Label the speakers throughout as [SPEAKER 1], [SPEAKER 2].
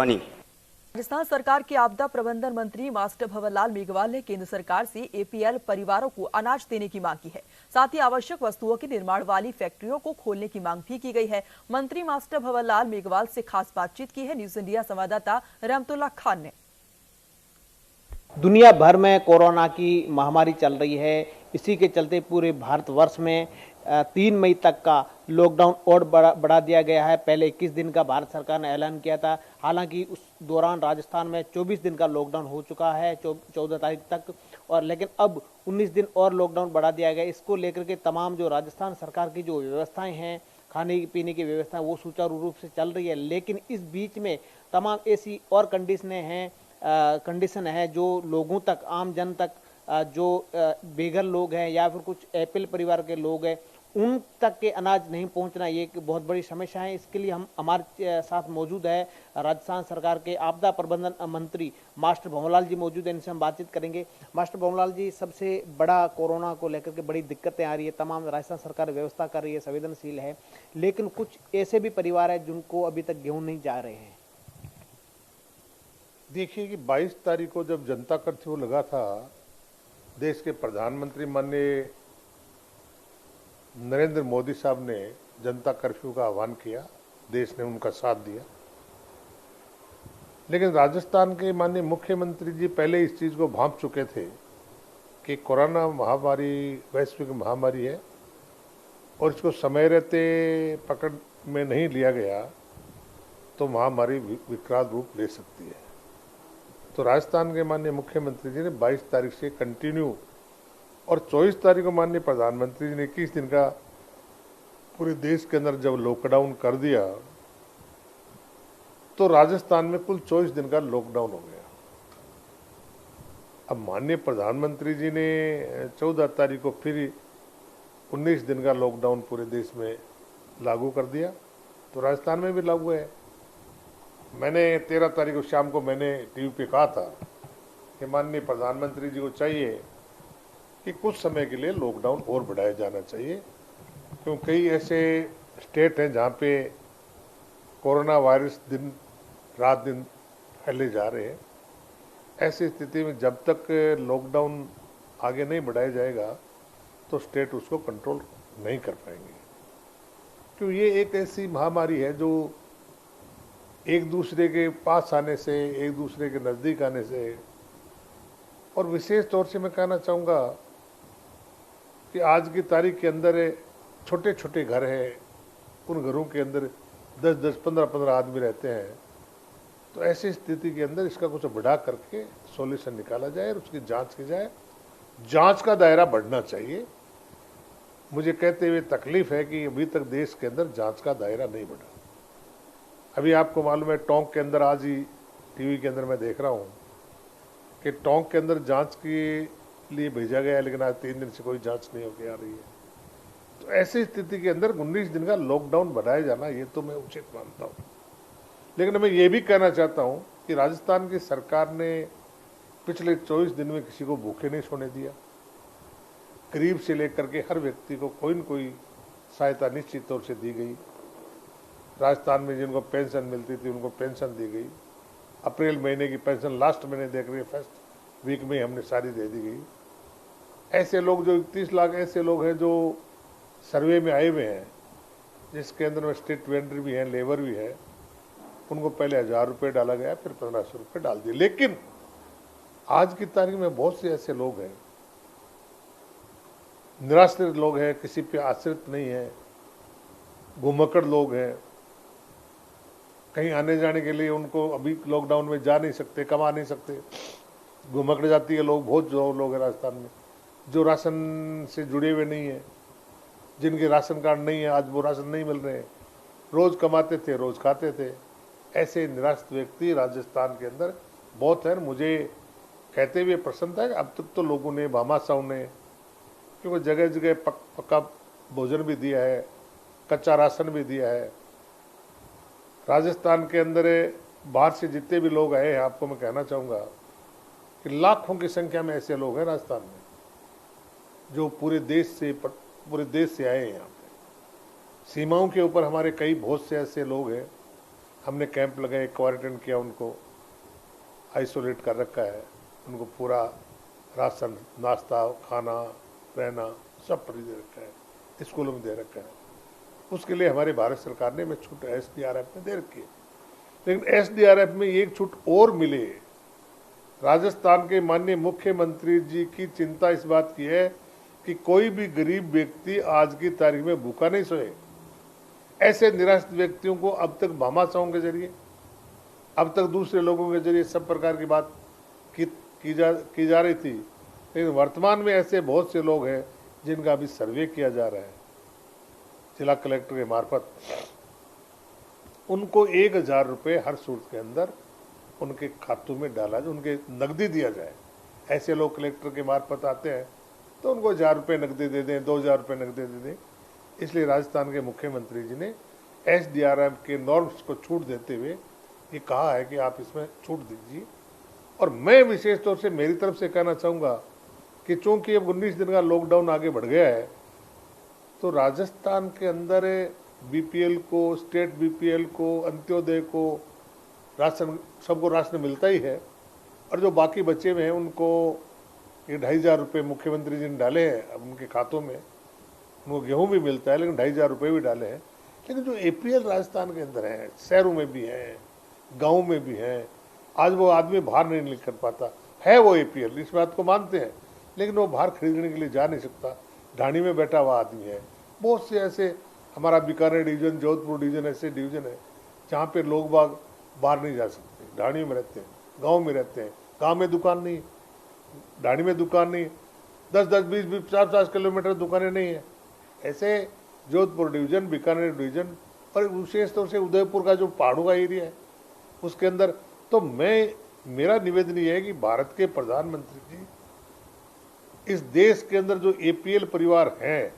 [SPEAKER 1] राजस्थान सरकार के आपदा प्रबंधन मंत्री मास्टर भंवरलाल मेघवाल ने केंद्र सरकार से एपीएल परिवारों को अनाज देने की मांग की है। साथ ही आवश्यक वस्तुओं के निर्माण वाली फैक्ट्रियों को खोलने की मांग भी की गई है। मंत्री मास्टर भंवरलाल मेघवाल से खास बातचीत की है न्यूज इंडिया संवाददाता रहमतुल्लाह खान ने।
[SPEAKER 2] दुनिया भर में कोरोना की महामारी चल रही है। इसी के चलते पूरे भारतवर्ष में 3 मई तक का लॉकडाउन और बढ़ा दिया गया है। पहले 21 दिन का भारत सरकार ने ऐलान किया था। हालांकि उस दौरान राजस्थान में 24 दिन का लॉकडाउन हो चुका है 14 तारीख तक, और लेकिन अब 19 दिन और लॉकडाउन बढ़ा दिया गया। इसको लेकर के तमाम जो राजस्थान सरकार की जो व्यवस्थाएं हैं, खाने पीने की व्यवस्था, वो सुचारू रूप से चल रही है। लेकिन इस बीच में तमाम ऐसी और कंडीशन है जो लोगों तक, आम जन तक, जो बेघर लोग हैं या फिर कुछ एपीएल परिवार के लोग हैं, उन तक के अनाज नहीं पहुंचना, ये एक बहुत बड़ी समस्या है। इसके लिए हम हमारे साथ मौजूद है राजस्थान सरकार के आपदा प्रबंधन मंत्री मास्टर भंवरलाल जी मौजूद है। इनसे हम बातचीत करेंगे। मास्टर भंवरलाल जी, सबसे बड़ा कोरोना को लेकर के बड़ी दिक्कतें आ रही है, तमाम राजस्थान सरकार व्यवस्था कर रही है, संवेदनशील है, लेकिन कुछ ऐसे भी परिवार है जिनको अभी तक गेहूँ नहीं जा रहे हैं।
[SPEAKER 3] देखिए कि 22 तारीख को जब जनता कर्फ्यू लगा था, देश के प्रधानमंत्री माननीय नरेंद्र मोदी साहब ने जनता कर्फ्यू का आह्वान किया, देश ने उनका साथ दिया। लेकिन राजस्थान के माननीय मुख्यमंत्री जी पहले इस चीज़ को भांप चुके थे कि कोरोना महामारी वैश्विक महामारी है और इसको समय रहते पकड़ में नहीं लिया गया तो महामारी विकराल रूप ले सकती है। तो राजस्थान के माननीय मुख्यमंत्री जी ने 22 तारीख से कंटिन्यू, और 24 तारीख को माननीय प्रधानमंत्री जी ने 21 दिन का पूरे देश के अंदर जब लॉकडाउन कर दिया तो राजस्थान में कुल 24 दिन का लॉकडाउन हो गया। अब माननीय प्रधानमंत्री जी ने 14 तारीख को फिर 19 दिन का लॉकडाउन पूरे देश में लागू कर दिया, तो राजस्थान में भी लागू है। मैंने 13 तारीख को शाम को मैंने टीवी पे कहा था कि माननीय प्रधानमंत्री जी को चाहिए कि कुछ समय के लिए लॉकडाउन और बढ़ाया जाना चाहिए, क्योंकि कई ऐसे स्टेट हैं जहाँ पे कोरोना वायरस दिन रात दिन फैले जा रहे हैं। ऐसी स्थिति में जब तक लॉकडाउन आगे नहीं बढ़ाया जाएगा तो स्टेट उसको कंट्रोल नहीं कर पाएंगे, क्योंकि ये एक ऐसी महामारी है जो एक दूसरे के पास आने से, एक दूसरे के नज़दीक आने से, और विशेष तौर से मैं कहना चाहूँगा कि आज की तारीख के अंदर छोटे छोटे घर हैं, उन घरों के अंदर 10-10, 15-15 आदमी रहते हैं। तो ऐसी स्थिति के अंदर इसका कुछ बढ़ा करके सॉल्यूशन निकाला जाए और उसकी जांच की जाए। जांच का दायरा बढ़ना चाहिए। मुझे कहते हुए तकलीफ है कि अभी तक देश के अंदर जांच का दायरा नहीं बढ़ा। अभी आपको मालूम है टोंक के अंदर, आज ही टीवी के अंदर मैं देख रहा हूँ कि टोंक के अंदर जांच के लिए भेजा गया, लेकिन आज 3 दिन से कोई जांच नहीं होकर आ रही है। तो ऐसी स्थिति के अंदर 19 दिन का लॉकडाउन बढ़ाया जाना, ये तो मैं उचित मानता हूँ। लेकिन मैं ये भी कहना चाहता हूँ कि राजस्थान की सरकार ने पिछले 24 दिन में किसी को भूखे नहीं सोने दिया। गरीब से लेकर के हर व्यक्ति को कोई न कोई सहायता निश्चित तौर से दी गई। राजस्थान में जिनको पेंशन मिलती थी उनको पेंशन दी गई। अप्रैल महीने की पेंशन लास्ट महीने देख रही है, फर्स्ट वीक में हमने सारी दे दी गई। ऐसे लोग जो 31 लाख ऐसे लोग हैं जो सर्वे में आए हुए हैं, जिसके अंदर में स्टेट वेंडर भी हैं, लेबर भी है, उनको पहले 1000 रुपये डाला गया, फिर 1500 रुपये डाल दिए। लेकिन आज की तारीख में बहुत से ऐसे लोग हैं, निराश्रित लोग हैं, किसी पे आश्रित नहीं है, घुमक्कड़ लोग हैं, कहीं आने जाने के लिए उनको अभी लॉकडाउन में जा नहीं सकते, कमा नहीं सकते, घुमक्कड़ जाती है लोग। बहुत जो लोग हैं राजस्थान में जो राशन से जुड़े हुए नहीं हैं, जिनके राशन कार्ड नहीं है, आज वो राशन नहीं मिल रहे हैं। रोज़ कमाते थे, रोज़ खाते थे। ऐसे निराश्रित व्यक्ति राजस्थान के अंदर बहुत है। मुझे कहते हुए प्रसन्नता है कि अब तक तो लोगों ने, भामाशाहों ने, क्योंकि जगह जगह पक्का भोजन भी दिया है, कच्चा राशन भी दिया है। राजस्थान के अंदर बाहर से जितने भी लोग आए हैं, आपको मैं कहना चाहूँगा कि लाखों की संख्या में ऐसे लोग हैं राजस्थान में जो पूरे देश से आए हैं। यहाँ पे सीमाओं के ऊपर हमारे कई बहुत से ऐसे लोग हैं हमने कैंप लगाए, क्वारंटाइन किया, उनको आइसोलेट कर रखा है, उनको पूरा राशन, नाश्ता, खाना, रहना सब फ्री दे रखा है, स्कूलों में दे रखा है। उसके लिए हमारी भारत सरकार ने छूट SDRF में दे रखी है। लेकिन SDRF में एक छूट और मिले। राजस्थान के माननीय मुख्यमंत्री जी की चिंता इस बात की है कि कोई भी गरीब व्यक्ति आज की तारीख में भूखा नहीं सोए। ऐसे निराश्रित व्यक्तियों को अब तक भामाशाहों के जरिए, अब तक दूसरे लोगों के जरिए सब प्रकार की बात की जा रही थी। लेकिन वर्तमान में ऐसे बहुत से लोग हैं जिनका अभी सर्वे किया जा रहा है जिला कलेक्टर के मार्फत। उनको 1000 रुपये हर सूरत के अंदर उनके खातों में डाला जाए, उनके नकदी दिया जाए। ऐसे लोग कलेक्टर के मार्फत आते हैं तो उनको 1000 रुपये नकदी दे दें, 2000 रुपये नकदी दे दें। इसलिए राजस्थान के मुख्यमंत्री जी ने SDRF के नॉर्म्स को छूट देते हुए ये कहा है कि आप इसमें छूट दीजिए। और मैं विशेष तौर से मेरी तरफ से कहना चाहूँगा कि चूंकि अब 19 दिन का लॉकडाउन आगे बढ़ गया है, तो राजस्थान के अंदर BPL को, स्टेट BPL को, अंत्योदय को राशन, सबको राशन मिलता ही है। और जो बाकी बचे हुए हैं उनको ये 2500 रुपये मुख्यमंत्री जी ने डाले हैं अब उनके खातों में। उनको गेहूँ भी मिलता है लेकिन 2500 रुपये भी डाले हैं। लेकिन जो APL राजस्थान के अंदर है, शहरों में भी हैं, गाँव में भी हैं, आज वो आदमी बाहर नहीं निकल पाता है, वो APL इस बात को मानते हैं, लेकिन वो बाहर खरीदने के लिए जा नहीं सकता, ढाणी में बैठा हुआ आदमी है। बहुत से ऐसे, हमारा बीकानेर डिवीजन, जोधपुर डिवीजन ऐसे डिवीजन है जहाँ पे लोग बाग बाहर नहीं जा सकते, ढाणी में रहते हैं, गांव में रहते हैं। गांव में दुकान नहीं, ढाणी में दुकान नहीं, 10-10, 20-20, 50-50 किलोमीटर दुकानें नहीं है। ऐसे जोधपुर डिवीजन, बीकानेर डिवीजन और विशेष तौर से उदयपुर का जो पहाड़ों का एरिया है उसके अंदर, तो मेरा निवेदन ये है कि भारत के प्रधानमंत्री जी इस देश के अंदर जो APL परिवार हैं,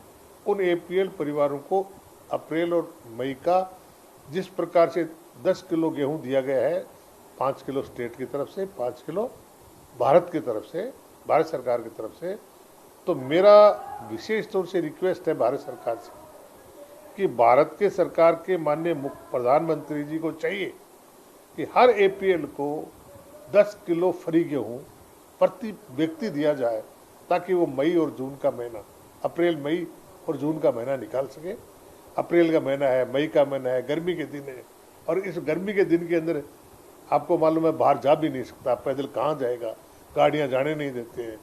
[SPEAKER 3] उन APL परिवारों को अप्रैल और मई का जिस प्रकार से 10 किलो गेहूं दिया गया है, 5 किलो स्टेट की तरफ से, 5 किलो भारत की तरफ से, भारत सरकार की तरफ से, तो मेरा विशेष तौर से रिक्वेस्ट है भारत सरकार से कि भारत के सरकार के माननीय प्रधानमंत्री जी को चाहिए कि हर APL को 10 किलो फ्री गेहूं प्रति व्यक्ति दिया जाए, ताकि वो मई और जून का महीना, अप्रैल, मई और जून का महीना निकाल सके। अप्रैल का महीना है, मई का महीना है, गर्मी के दिन है, और इस गर्मी के दिन के अंदर आपको मालूम है बाहर जा भी नहीं सकता, पैदल कहाँ जाएगा, गाड़ियाँ जाने नहीं देते हैं।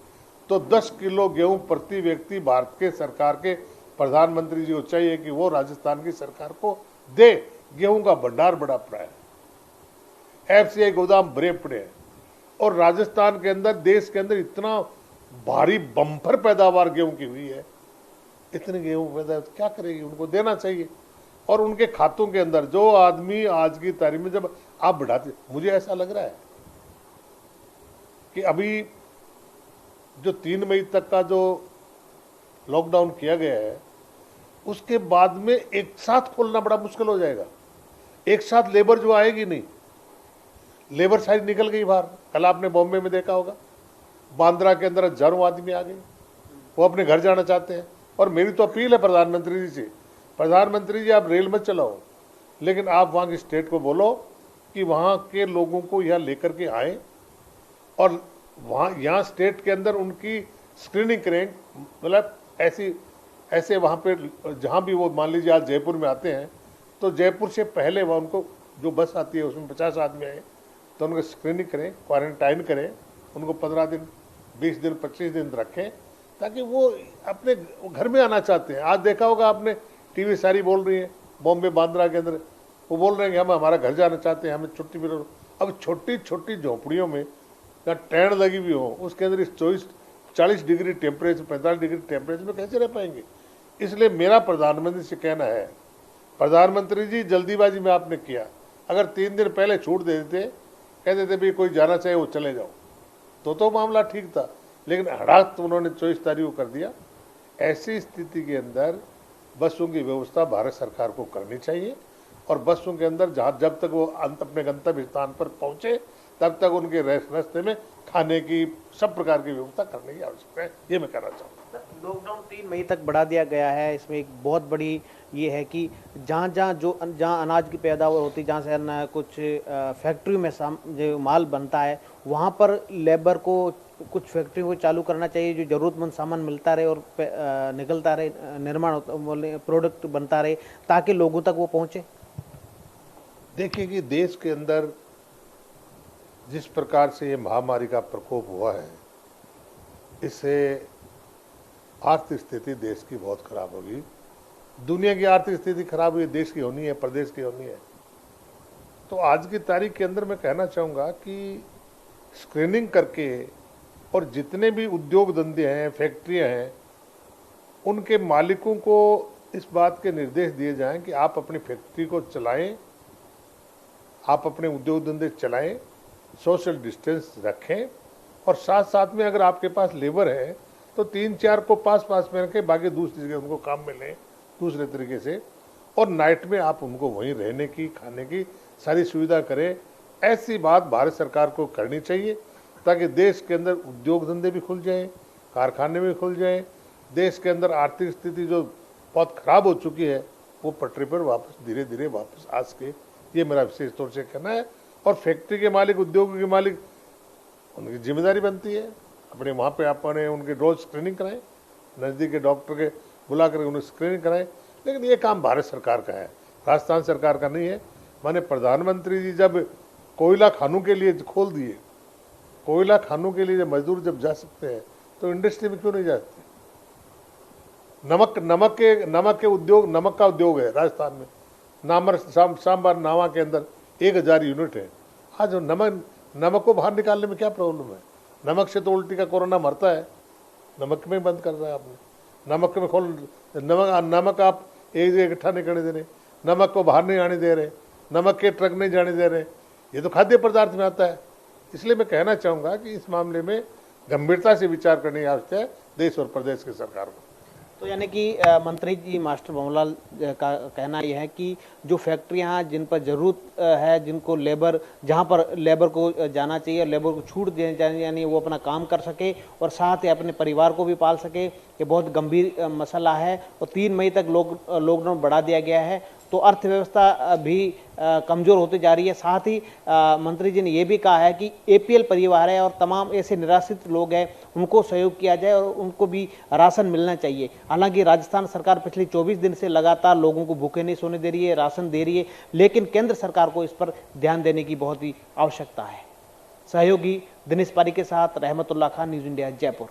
[SPEAKER 3] तो 10 किलो गेहूं प्रति व्यक्ति भारत के सरकार के प्रधानमंत्री जी को चाहिए कि वो राजस्थान की सरकार को दे। गेहूं का भंडार बड़ा पड़ा है, FCI गोदाम भरे पड़े हैं, और राजस्थान के अंदर, देश के अंदर इतना भारी बम्पर पैदावार गेहूं की हुई है, इतने गेहूं पैदा क्या करेगी, उनको देना चाहिए। और उनके खातों के अंदर जो आदमी आज की तारीख में, जब आप बढ़ाते, मुझे ऐसा लग रहा है कि अभी जो 3 मई तक का जो लॉकडाउन किया गया है, उसके बाद में एक साथ खोलना बड़ा मुश्किल हो जाएगा। एक साथ लेबर जो आएगी नहीं, लेबर साइड निकल गई बाहर। कल आपने बॉम्बे में देखा होगा, बांद्रा के अंदर हजारों आदमी आ गए, वो अपने घर जाना चाहते हैं। और मेरी तो अपील है प्रधानमंत्री जी से, प्रधानमंत्री जी आप रेल मत चलाओ, लेकिन आप वहाँ की स्टेट को बोलो कि वहाँ के लोगों को यहाँ लेकर के आए, और वहाँ यहाँ स्टेट के अंदर उनकी स्क्रीनिंग करें। मतलब ऐसे वहाँ पे जहाँ भी वो, मान लीजिए आज जयपुर में आते हैं, तो जयपुर से पहले वह उनको जो बस आती है उसमें 50 आदमी आए, तो उनको स्क्रीनिंग करें, क्वारंटाइन करें, उनको 15 दिन, 20 दिन, 25 दिन रखें, ताकि वो अपने घर में आना चाहते हैं। आज देखा होगा आपने, TV सारी बोल रही है, बॉम्बे, बांद्रा के अंदर वो बोल रहे हैं कि हम हमारा घर जाना चाहते हैं, हमें छुट्टी मिलो। अब छोटी छोटी झोंपड़ियों में या टेंट लगी हुई हो, उसके अंदर इस 40 डिग्री टेम्परेचर, 45 डिग्री टेम्परेचर में कैसे रह पाएंगे। इसलिए मेरा प्रधानमंत्री से कहना है, प्रधानमंत्री जी जल्दीबाजी में आपने किया, अगर 3 दिन पहले छूट दे देते, कह देते भाई कोई जाना चाहे वो चले जाओ, तो मामला ठीक था। लेकिन हड़ात तो उन्होंने 24 तारीख को कर दिया। ऐसी स्थिति के अंदर बसों की व्यवस्था भारत सरकार को करनी चाहिए, और बसों के अंदर जब तक वो अपने गंतव्य स्थान पर पहुंचे, तब तक उनके रास्ते में खाने की सब प्रकार की व्यवस्था करने की आवश्यकता है, ये मैं कहना चाहूँगा।
[SPEAKER 2] लॉकडाउन 3 मई तक बढ़ा दिया गया है। इसमें एक बहुत बड़ी ये है कि जहाँ अनाज की पैदावार होती है, जहाँ से कुछ फैक्ट्री में जो माल बनता है, वहाँ पर लेबर को कुछ फैक्ट्री को चालू करना चाहिए, जो ज़रूरतमंद सामान मिलता रहे और निकलता रहे, निर्माण प्रोडक्ट बनता रहे, ताकि लोगों तक वो पहुँचे।
[SPEAKER 3] देखिए कि देश के अंदर जिस प्रकार से ये महामारी का प्रकोप हुआ है, इससे आर्थिक स्थिति देश की बहुत खराब होगी। दुनिया की आर्थिक स्थिति खराब हुई, देश की होनी है, प्रदेश की होनी है। तो आज की तारीख के अंदर मैं कहना चाहूँगा कि स्क्रीनिंग करके और जितने भी उद्योग धंधे हैं, फैक्ट्रियाँ हैं, उनके मालिकों को इस बात के निर्देश दिए जाएं कि आप अपनी फैक्ट्री को चलाएं, आप अपने उद्योग धंधे चलाएं, सोशल डिस्टेंस रखें, और साथ साथ में अगर आपके पास लेबर है तो 3-4 को पास में रखें, बाकी दूसरी जगह उनको काम में लें दूसरे तरीके से, और नाइट में आप उनको वहीं रहने की, खाने की सारी सुविधा करें। ऐसी बात भारत सरकार को करनी चाहिए, ताकि देश के अंदर उद्योग धंधे भी खुल जाएं, कारखाने भी खुल जाएं, देश के अंदर आर्थिक स्थिति जो बहुत खराब हो चुकी है वो पटरी पर वापस धीरे धीरे वापस आ सके। ये मेरा विशेष तौर से कहना है। और फैक्ट्री के मालिक, उद्योग के मालिक, उनकी जिम्मेदारी बनती है अपने वहाँ पे अपने उनके रोज स्क्रीनिंग कराएं, नज़दीक के डॉक्टर के बुला कर उन्हें स्क्रीनिंग कराएं। लेकिन ये काम भारत सरकार का है, राजस्थान सरकार का नहीं है। माने प्रधानमंत्री जी जब कोयला खानों के लिए खोल दिए, कोयला खानों के लिए जब मजदूर जब जा सकते हैं तो इंडस्ट्री में क्यों नहीं जाते? नमक के उद्योग, नमक का उद्योग है राजस्थान में। सांबार नावा के अंदर 1000 यूनिट है। आज नमक को बाहर निकालने में क्या प्रॉब्लम है? नमक से तो उल्टी का कोरोना मरता है, नमक में बंद कर रहा है आपने। नमक में नमक आप एक जगह इकट्ठा नहीं करने दे रहे, नमक को बाहर नहीं आने दे रहे, नमक के ट्रक नहीं जाने दे रहे। ये तो खाद्य पदार्थ में आता है। इसलिए मैं कहना चाहूँगा कि इस मामले में गंभीरता से विचार करने की आवश्यकता है देश और प्रदेश की सरकार को।
[SPEAKER 2] तो यानी कि मंत्री जी मास्टर भंवरलाल का कहना यह है कि जो फैक्ट्रियां जिन पर जरूरत है, जिनको लेबर, जहां पर लेबर को जाना चाहिए, लेबर को छूट देनी चाहिए, यानी वो अपना काम कर सके और साथ ही अपने परिवार को भी पाल सके। ये बहुत गंभीर मसला है और 3 मई तक लॉकडाउन बढ़ा दिया गया है, तो अर्थव्यवस्था भी कमज़ोर होती जा रही है। साथ ही मंत्री जी ने यह भी कहा है कि APL परिवार है और तमाम ऐसे निराश्रित लोग हैं, उनको सहयोग किया जाए और उनको भी राशन मिलना चाहिए। हालांकि राजस्थान सरकार पिछले 24 दिन से लगातार लोगों को भूखे नहीं सोने दे रही है, राशन दे रही है, लेकिन केंद्र सरकार को इस पर ध्यान देने की बहुत ही आवश्यकता है। सहयोगी दिनेश पारी के साथ रहमतुल्लाह खान, न्यूज़ इंडिया, जयपुर।